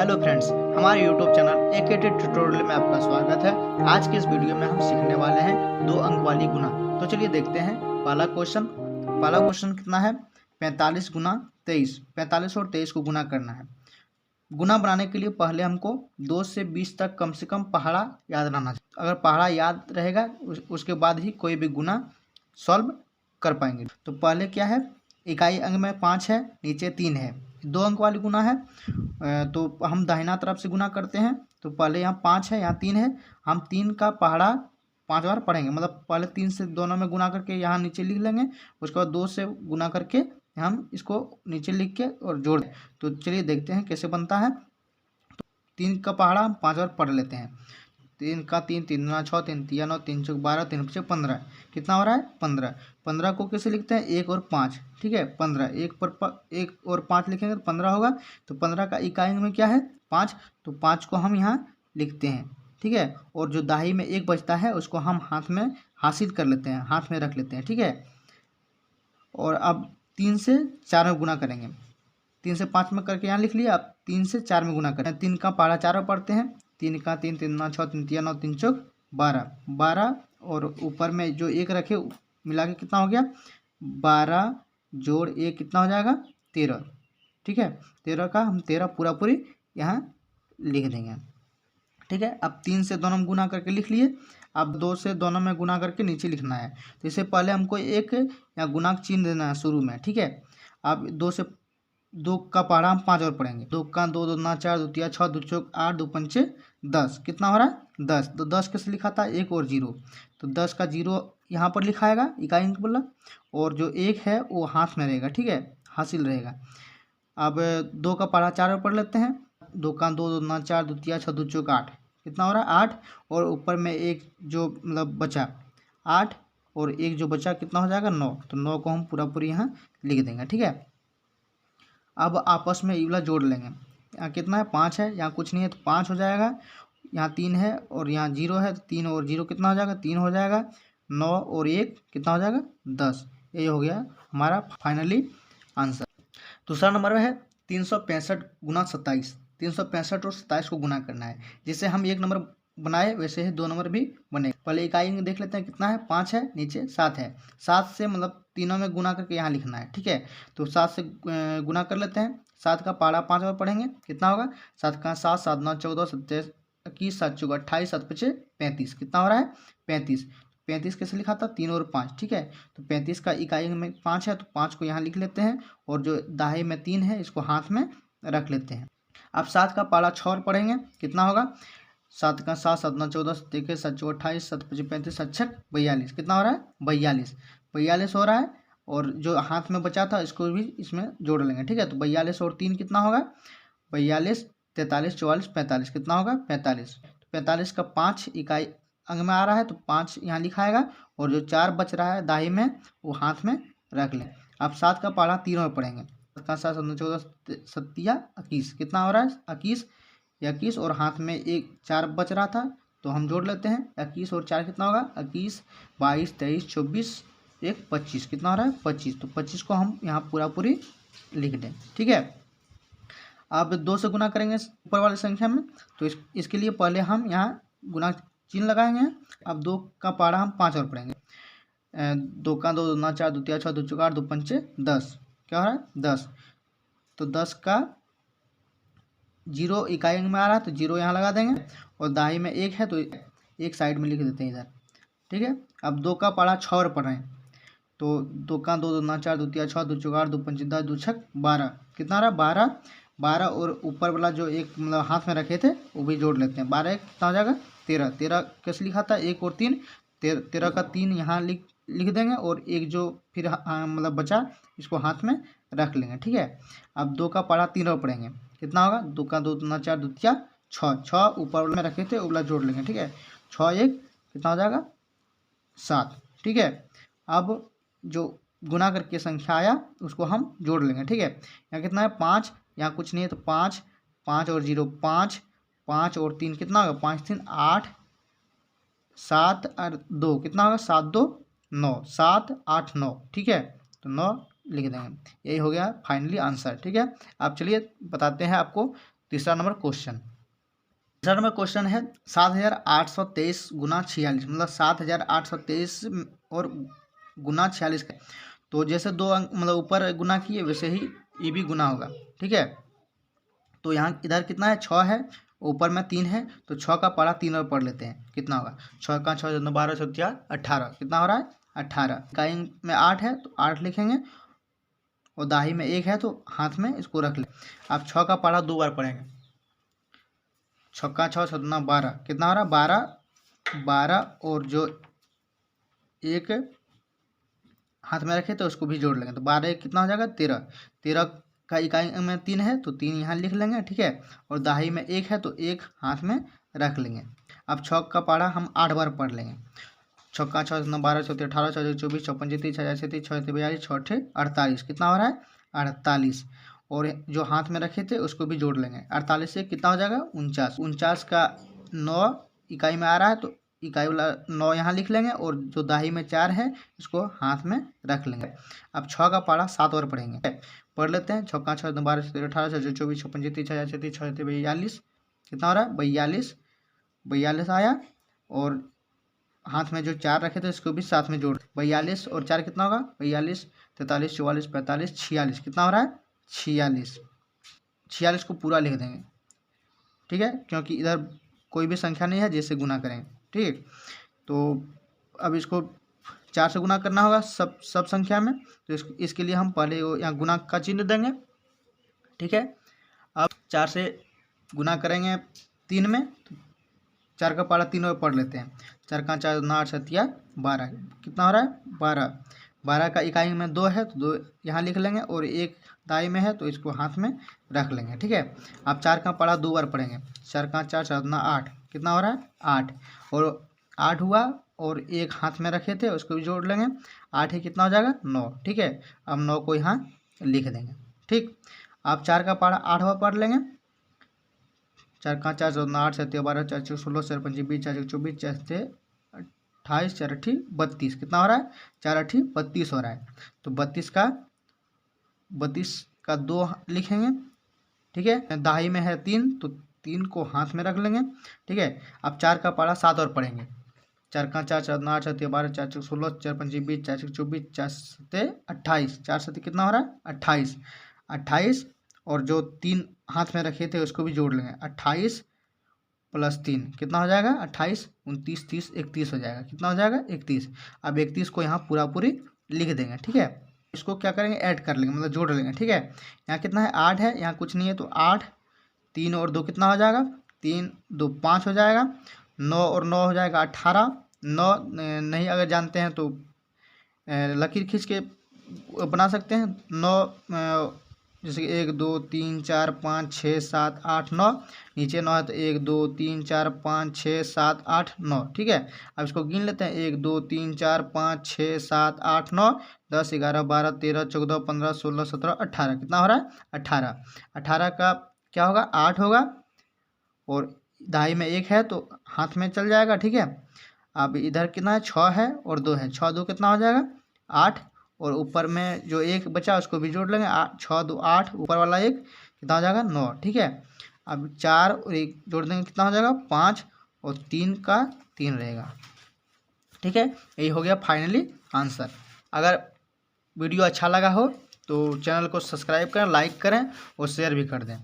Hello friends, हमारे YouTube channel एकेटी tutorial में आपका स्वागत है। आज के इस वीडियो में हम सीखने वाले हैं 2 अंक वाली गुना। तो चलिए देखते हैं पहला क्वेश्चन कितना है 45 गुना 23। 45 और 23 को गुना करना है। गुना बनाने के लिए पहले हमको 2 से 20 तक कम से कम पहाड़ा याद रहना चाहिए। अगर पहाड़ा याद रहेगा उसके बाद ही कोई भी गुना सॉल्व कर पाएंगे। तो पहले क्या है, इकाई अंक में 5 है, नीचे 3 है, 2 अंक वाली गुना है। तो हम दाहिना तरफ से गुना करते हैं। तो पहले यहाँ 5 है, यहाँ 3 है। हम 3 का पहाड़ा 5 बार पढ़ेंगे, मतलब पहले 3 से दोनों में गुना करके यहाँ नीचे लिख लेंगे। उसके बाद 2 से गुना करके हम इसको नीचे लिख के और जोड़ दें। तो चलिए देखते हैं कैसे बनता है। तो 3 का पहाड़ा हम 5 बार पढ़ लेते हैं। 3 का 3, 3 दूना 6, 3 तिया 9, 3 चौक 12, 3 पचे 15। कितना हो रहा है 15। 15 को कैसे लिखते हैं 1 और 5, ठीक है। 15 1 और 5 लिखेंगे तो 15 होगा। तो 15 का इकाई में क्या है 5, तो 5 को हम यहाँ लिखते हैं, ठीक है। और जो दाही में 1 बचता है उसको हम हाथ में हासिल कर लेते हैं, हाथ में रख लेते हैं, ठीक है। और अब 3 से 4 में गुना करेंगे। 3 से 5 में करके यहाँ लिख लिया। अब 3 से 4 में गुना करें। 3 का पहाड़ा 4 में पढ़ते हैं। 3 का 3, 3 दूना 6, 3 तिया 9, 3 चौक 12, 12 और ऊपर में जो 1 रखे मिला के कितना हो गया 12 जोड़ 1 कितना हो जाएगा 13, ठीक है। 13 का हम 13 पूरी यहाँ लिख देंगे, ठीक है। अब 3 से दोनों में गुना करके लिख लिए। अब 2 से दोनों में गुना करके नीचे लिखना है। तो इससे पहले हमको एक या गुणा चिन्ह देना है शुरू में, ठीक है। अब 2 का पहाड़ा हम 5 और पढ़ेंगे। 2 का 2, 2 दूना 4, 2 तिया 6, 2 चौक 8, 2 पंचे 10। कितना हो रहा है 10। तो 10 कैसे लिखा था 1 और 0। तो 10 का 0 यहाँ पर लिखाएगा इकाई अंक बोला, और जो 1 है वो हाथ में रहेगा, ठीक है, हासिल रहेगा। अब 2 का पहाड़ा 4 और पढ़ लेते हैं। 2 का 2, 2 दूना 4, 2 तिया 6, 2 चौक 8। कितना हो रहा है 8, और ऊपर में 1 जो मतलब बचा 8 और 1 जो बचा कितना हो जाएगा 9। तो 9 को हम पूरी यहाँ लिख देंगे, ठीक है। अब आपस में ये वाला जोड़ लेंगे। यहाँ कितना है 5 है, यहाँ कुछ नहीं है तो 5 हो जाएगा। यहाँ 3 है और यहाँ 0 है, तो 3 और 0 कितना हो जाएगा 3 हो जाएगा। 9 और 1 कितना हो जाएगा 10। ये हो गया हमारा फाइनली आंसर। दूसरा नंबर में है 365 गुना 27। 365 और 27 को गुना करना है। जैसे हम 1 नंबर बनाए वैसे ही 2 नंबर भी बने। पहले इकाई में देख लेते हैं कितना है 5 है, नीचे 7 है। 7 से मतलब तीनों में गुना करके यहाँ लिखना है, ठीक है। तो 7 से गुना कर लेते हैं। 7 का पहाड़ा 5 बार पढ़ेंगे। कितना होगा 7 का 7, 7 9 14, 27 21, 7 चौक 28, 7 पचे 35। कितना हो रहा है 35। 35 कैसे लिखा था 3 और 5, ठीक है। तो 35 का इकाई में 5 है तो 5 को यहाँ लिख लेते हैं, और जो दाहे में 3 है इसको हाथ में रख लेते हैं। अब 7 का पहाड़ा 6 और पढ़ेंगे। कितना होगा 7 का 7, 7 9 14, 21, 7 चौक 28, 7 पचे 35, 7 छक 42। कितना हो रहा है 42 हो रहा है। और जो हाथ में बचा था इसको भी इसमें जोड़ लेंगे, ठीक है। तो 42 और 3 कितना होगा 42, 43, 44, 45। कितना होगा 45। तो 45 का 5 इकाई अंग में आ रहा है तो 5 यहाँ लिखाएगा, और जो 4 बच रहा है दाही में वो हाथ में रख लें। अब 7 का पहाड़ा 3 में पढ़ेंगे। 7 का 7, 7 14, 7 21। कितना हो रहा है 21, और हाथ में 1 4 बच रहा था तो हम जोड़ लेते हैं। 21 और 4 कितना होगा 21, 22, 23, 24, 1 25। कितना हो रहा है 25। तो 25 को हम यहाँ पूरी लिख दें, ठीक है। अब 2 से गुना करेंगे ऊपर वाली संख्या में। तो इसके लिए पहले हम यहाँ गुना चिन्ह लगाएंगे। अब 2 का पहाड़ा हम 5 और पढ़ेंगे। 2 का 2, 2 दूना 4, 2 तिया 6, 2 चौक 8, 2 पंचे 10। क्या हो रहा है 10। तो 10 का 0 इकाई अंक में आ रहा है तो 0 यहाँ लगा देंगे, और दाही में 1 है तो 1 साइड में लिख देते हैं इधर, ठीक है। अब 2 का पहाड़ा 6 और पढ़ रहे हैं। तो 2 का 2, 2 दूना 4, 2 तिया 6, 2 चौक 8, 2 पंचे 10, 2 छक 12। कितना आ रहा है 12, और ऊपर वाला जो एक मतलब हाथ में रखे थे वो भी जोड़ लेते हैं। 12 कितना हो जाएगा 13। 13 कैसे लिखा था 1 और 3। 13 का 3 यहाँ लिख देंगे, और एक जो फिर मतलब बचा इसको हाथ में रख लेंगे, ठीक है। अब 2 का पहाड़ा 3 और पढ़ेंगे। कितना होगा 2 का 2 दूना 4, 2 तिया 6 ऊपर में रखे थे उबला जोड़ लेंगे, ठीक है। 6 1 कितना हो जाएगा 7, ठीक है। अब जो गुना करके संख्या आया उसको हम जोड़ लेंगे, ठीक है। यहाँ कितना है 5, यहाँ कुछ नहीं है तो 5, 5 और 0 5, 5 और 3 कितना होगा 5 3 8, 7 और 2 कितना होगा 7 2 9, 7 8 9, ठीक है। तो 9 लिख देंगे। यही हो गया फाइनली आंसर, ठीक है। अब चलिए बताते हैं आपको तीसरा नंबर क्वेश्चन। तीसरा नंबर क्वेश्चन है 7,823 गुना 46, मतलब 7,823 और गुना 46 का। तो जैसे दो अंक मतलब ऊपर गुना किए वैसे ही ये भी गुना होगा, ठीक है। तो यहाँ इधर कितना है, 6 है, ऊपर में 3 है, तो 6 का पारा 3 और पढ़ लेते हैं, कितना होगा, 6 का 6 12 6 18, कितना हो रहा है 18। इकाई में 8 है तो 8 लिखेंगे, और दाही में 1 है तो हाथ में इसको रख ले। अब 6 का पारा 2 बार पढ़ेंगे, 6 का 6 7 12, कितना हो रहा है 12 12, और जो एक हाथ में रखे तो उसको भी जोड़ लेंगे, तो 12 कितना हो जाएगा 13। 13 का इकाई में 3 है तो 3 यहाँ लिख लेंगे, ठीक है, और दाही में 1 है तो 1 हाथ में रख लेंगे। अब 6 का पारा हम 8 बार पढ़ लेंगे, 6 का 6 12 14 18 14 24 54 30 36 30 36 42 6 48, कितना हो रहा है 48, और जो हाथ में रखे थे उसको भी जोड़ लेंगे। 48 से कितना हो जाएगा 49, 49 का 9 इकाई में आ रहा है तो इकाई वाला 9 यहाँ लिख लेंगे, और जो दाही में 4 है इसको हाथ में रख लेंगे। अब 6 का पारा 7 और पढ़ेंगे, पढ़ लेते हैं, 6 का 6 12 17 18 24 24 56 30 36 36 42, कितना हो रहा है 42 42 आया, और हाथ में जो 4 रखे थे इसको भी साथ में जोड़, 42 और 4 कितना होगा 42 43 44 45 46, कितना हो रहा है 46। 46 को पूरा लिख देंगे, ठीक है, क्योंकि इधर कोई भी संख्या नहीं है जिससे गुना करेंगे, ठीक। तो अब इसको 4 से गुना करना होगा सब संख्या में, तो इसके लिए हम पहले यहाँ गुना का चिन्ह देंगे, ठीक है। अब 4 से गुना करेंगे 3 में, तो 4 का पारा 3 और पढ़ लेते हैं, 4 का 4 9 8 12, कितना हो रहा है 12। 12 का इकाई में 2 है तो 2 यहाँ लिख लेंगे, और 1 दाई में है तो इसको हाथ में रख लेंगे, ठीक है। अब 4 का पारा 2 बार पढ़ेंगे, 4 का 4 4 8, कितना हो रहा है 8, और 8 हुआ, और 1 हाथ में रखे थे उसको भी जोड़ लेंगे, 8 ही कितना हो जाएगा 9, ठीक है। अब 9 को यहाँ लिख देंगे, ठीक। अब 4 का पारा 8 बार पढ़ लेंगे, 4 का 4 14 8 7 12 4 4 16 4 5 20 4 24 4 28 4 8 32, कितना हो रहा है 4 8 32 हो रहा है। तो 32 का 2 लिखेंगे, ठीक है, दाही में है 3 तो 3 को हाथ में रख लेंगे, ठीक है। अब 4 का पारा 7 और पढ़ेंगे, 4 का 4 14 8 7 12 4 4 16 4 5 20 4 24 4 7 28, 4 7 कितना हो रहा है 28 28, और जो 3 हाथ में रखे थे उसको भी जोड़ लेंगे, 28 प्लस 3 कितना हो जाएगा 28 29 30 31 हो जाएगा, कितना हो जाएगा 31। अब 31 को यहाँ पूरा पूरी लिख देंगे, ठीक है। इसको क्या करेंगे ऐड कर लेंगे, मतलब जोड़ लेंगे, ठीक है। यहाँ कितना है 8 है, यहाँ कुछ नहीं है तो 8 3 और 2 कितना हो जाएगा 3 2 5 हो जाएगा, 9 और 9 हो जाएगा 18, 9 नहीं अगर जानते हैं तो लकीर खींच के बना सकते हैं, 9 जैसे 1 2 3 4 5 6 7 8 9, नीचे 9 है तो 1 2 3 4 5 6 7 8 9, ठीक है। अब इसको गिन लेते हैं, 1 2 3 4 5 6 7 8 9 10 11 12 13 14 15 16 17 18, कितना हो रहा है 18। 18 का क्या होगा 8 होगा, और दाई में 1 है तो हाथ में चल जाएगा, ठीक है। अब इधर कितना है 6 है और 2 है, 6 2 कितना हो जाएगा 8, और ऊपर में जो 1 बचा उसको भी जोड़ लेंगे, 6 2 8, ऊपर वाला 1 कितना हो जाएगा 9, ठीक है। अब 4 और 1 जोड़ देंगे, कितना हो जाएगा 5, और 3 का 3 रहेगा, ठीक है। यही हो गया फाइनली आंसर। अगर वीडियो अच्छा लगा हो तो चैनल को सब्सक्राइब करें, लाइक करें और शेयर भी कर दें।